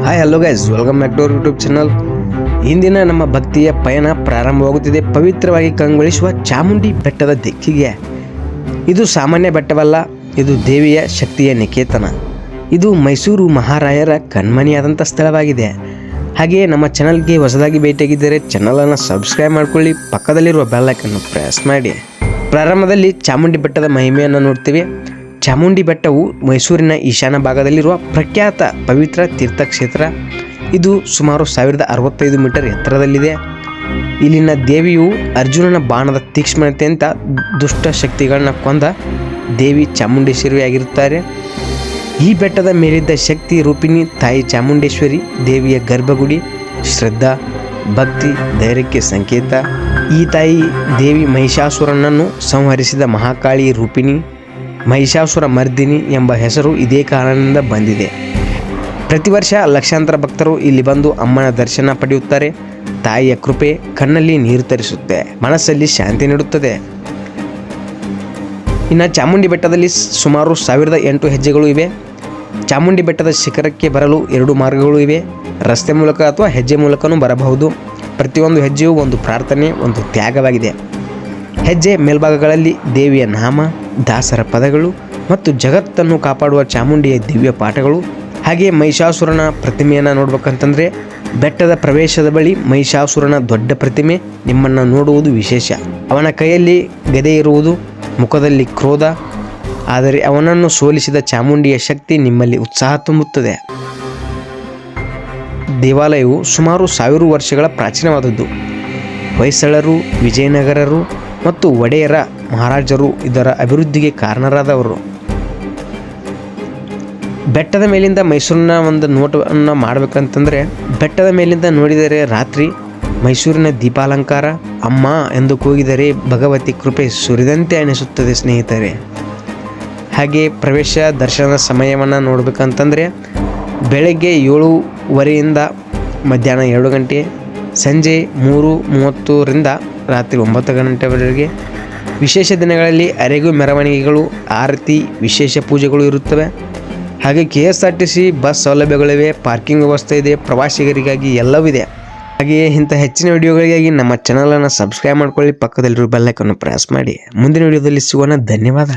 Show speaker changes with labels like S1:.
S1: Hi hello guys, welcome back to our YouTube channel. ಇಂದಿನ ನಮ್ಮ ಭಕ್ತಿಯ ಪಯಣ ಪ್ರಾರಂಭವಾಗುತ್ತಿದೆ ಪವಿತ್ರವಾಗಿ ಕಂಗೊಳಿಸುವ ಚಾಮುಂಡಿ ಬೆಟ್ಟದ ದಿಕ್ಕಿಗೆ. ಇದು ಸಾಮಾನ್ಯ ಬೆಟ್ಟವಲ್ಲ, ಇದು ದೇವಿಯ ಶಕ್ತಿಯ ನಿಕೇತನ. ಇದು ಮೈಸೂರು ಮಹಾರಾಯರ ಕಣ್ಮಣಿಯಾದಂಥ ಸ್ಥಳವಾಗಿದೆ. ಹಾಗೆಯೇ ನಮ್ಮ ಚಾನಲ್ಗೆ ಹೊಸದಾಗಿ ಭೇಟಿಯಾಗಿದ್ದರೆ ಚಾನಲನ್ನು ಸಬ್ಸ್ಕ್ರೈಬ್ ಮಾಡಿಕೊಳ್ಳಿ, ಪಕ್ಕದಲ್ಲಿರುವ ಬೆಲ್ ಐಕನ್ನು ಪ್ರೆಸ್ ಮಾಡಿ. ಪ್ರಾರಂಭದಲ್ಲಿ ಚಾಮುಂಡಿ ಬೆಟ್ಟದ ಮಹಿಮೆಯನ್ನು ನೋಡ್ತೀವಿ. ಚಾಮುಂಡಿ ಬೆಟ್ಟವು ಮೈಸೂರಿನ ಈಶಾನ್ಯ ಭಾಗದಲ್ಲಿರುವ ಪ್ರಖ್ಯಾತ ಪವಿತ್ರ ತೀರ್ಥಕ್ಷೇತ್ರ. ಇದು ಸುಮಾರು 1065 ಮೀಟರ್ ಎತ್ತರದಲ್ಲಿದೆ. ಇಲ್ಲಿನ ದೇವಿಯು ಅರ್ಜುನನ ಬಾಣದ ತೀಕ್ಷ್ಣತೆಯಿಂದ ದುಷ್ಟ ಶಕ್ತಿಗಳನ್ನ ಕೊಂದ ದೇವಿ ಚಾಮುಂಡೇಶ್ವರಿಯಾಗಿರುತ್ತಾರೆ. ಈ ಬೆಟ್ಟದ ಮೇಲಿದ್ದ ಶಕ್ತಿ ರೂಪಿಣಿ ತಾಯಿ ಚಾಮುಂಡೇಶ್ವರಿ ದೇವಿಯ ಗರ್ಭಗುಡಿ ಶ್ರದ್ಧಾ, ಭಕ್ತಿ, ಧೈರ್ಯಕ್ಕೆ ಸಂಕೇತ. ಈ ತಾಯಿ ದೇವಿ ಮಹಿಷಾಸುರನನ್ನು ಸಂಹರಿಸಿದ ಮಹಾಕಾಳಿ ರೂಪಿಣಿ, ಮಹಿಷಾಸುರ ಮರ್ದಿನಿ ಎಂಬ ಹೆಸರು ಇದೇ ಕಾರಣದಿಂದ ಬಂದಿದೆ. ಪ್ರತಿ ವರ್ಷ ಲಕ್ಷಾಂತರ ಭಕ್ತರು ಇಲ್ಲಿ ಬಂದು ಅಮ್ಮನ ದರ್ಶನ ಪಡೆಯುತ್ತಾರೆ. ತಾಯಿಯ ಕೃಪೆ ಕಣ್ಣಲ್ಲಿ ನೀರು ತರಿಸುತ್ತೆ, ಮನಸ್ಸಲ್ಲಿ ಶಾಂತಿ ನೀಡುತ್ತದೆ. ಇನ್ನು ಚಾಮುಂಡಿ ಬೆಟ್ಟದಲ್ಲಿ ಸುಮಾರು 1008 ಹೆಜ್ಜೆಗಳು ಇವೆ. ಚಾಮುಂಡಿ ಬೆಟ್ಟದ ಶಿಖರಕ್ಕೆ ಬರಲು 2 ಮಾರ್ಗಗಳು ಇವೆ. ರಸ್ತೆ ಮೂಲಕ ಅಥವಾ ಹೆಜ್ಜೆ ಮೂಲಕನೂ ಬರಬಹುದು. ಪ್ರತಿಯೊಂದು ಹೆಜ್ಜೆಯೂ ಒಂದು ಪ್ರಾರ್ಥನೆ, ಒಂದು ತ್ಯಾಗವಾಗಿದೆ. ಹೆಜ್ಜೆ ಮೇಲ್ಭಾಗಗಳಲ್ಲಿ ದೇವಿಯ ನಾಮ, ದಾಸರ ಪದಗಳು ಮತ್ತು ಜಗತ್ತನ್ನು ಕಾಪಾಡುವ ಚಾಮುಂಡಿಯ ದಿವ್ಯ ಪಾಠಗಳು. ಹಾಗೆಯೇ ಮಹಿಷಾಸುರನ ಪ್ರತಿಮೆಯನ್ನು ನೋಡ್ಬೇಕಂತಂದರೆ ಬೆಟ್ಟದ ಪ್ರವೇಶದ ಬಳಿ ಮಹಿಷಾಸುರನ ದೊಡ್ಡ ಪ್ರತಿಮೆ ನಿಮ್ಮನ್ನು ನೋಡುವುದು ವಿಶೇಷ. ಅವನ ಕೈಯಲ್ಲಿ ಗದೆ ಇರುವುದು, ಮುಖದಲ್ಲಿ ಕ್ರೋಧ. ಆದರೆ ಅವನನ್ನು ಸೋಲಿಸಿದ ಚಾಮುಂಡಿಯ ಶಕ್ತಿ ನಿಮ್ಮಲ್ಲಿ ಉತ್ಸಾಹ ತುಂಬುತ್ತದೆ. ದೇವಾಲಯವು ಸುಮಾರು 1000 ವರ್ಷಗಳ ಪ್ರಾಚೀನವಾದದ್ದು. ಹೊಯ್ಸಳರು, ವಿಜಯನಗರರು ಮತ್ತು ಒಡೆಯರ ಮಹಾರಾಜರು ಇದರ ಅಭಿವೃದ್ಧಿಗೆ ಕಾರಣರಾದವರು. ಬೆಟ್ಟದ ಮೇಲಿಂದ ಮೈಸೂರಿನ ಒಂದು ನೋಟವನ್ನು ಮಾಡಬೇಕಂತಂದರೆ ಬೆಟ್ಟದ ಮೇಲಿಂದ ನೋಡಿದರೆ ರಾತ್ರಿ ಮೈಸೂರಿನ ದೀಪಾಲಂಕಾರ, ಅಮ್ಮ ಎಂದು ಕೂಗಿದರೆ ಭಗವತಿ ಕೃಪೆ ಸುರಿದಂತೆ ಅನಿಸುತ್ತದೆ ಸ್ನೇಹಿತರೆ. ಹಾಗೆ ಪ್ರವೇಶ ದರ್ಶನದ ಸಮಯವನ್ನು ನೋಡಬೇಕಂತಂದರೆ ಬೆಳಗ್ಗೆ 7:30ರಿಂದ ಮಧ್ಯಾಹ್ನ 2 ಗಂಟೆ, ಸಂಜೆ 3:30ರಿಂದ ರಾತ್ರಿ 9 ಗಂಟೆವರೆಗೆ. ವಿಶೇಷ ದಿನಗಳಲ್ಲಿ ಅರೆಗು ಮೆರವಣಿಗೆಗಳು, ಆರತಿ, ವಿಶೇಷ ಪೂಜೆಗಳು ಇರುತ್ತವೆ. ಹಾಗೆ KSRTC ಬಸ್ ಸೌಲಭ್ಯಗಳಿವೆ, ಪಾರ್ಕಿಂಗ್ ವ್ಯವಸ್ಥೆ ಇದೆ, ಪ್ರವಾಸಿಗರಿಗಾಗಿ ಎಲ್ಲವಿದೆ. ಹಾಗೆಯೇ ಇಂಥ ಹೆಚ್ಚಿನ ವಿಡಿಯೋಗಳಿಗಾಗಿ ನಮ್ಮ ಚಾನಲನ್ನು ಸಬ್ಸ್ಕ್ರೈಬ್ ಮಾಡ್ಕೊಳ್ಳಿ, ಪಕ್ಕದಲ್ಲಿರೋ ಬೆಲ್ ಐಕನ್ನು ಪ್ರೆಸ್ ಮಾಡಿ. ಮುಂದಿನ ವಿಡಿಯೋದಲ್ಲಿ ಸಿಗೋಣ. ಧನ್ಯವಾದ.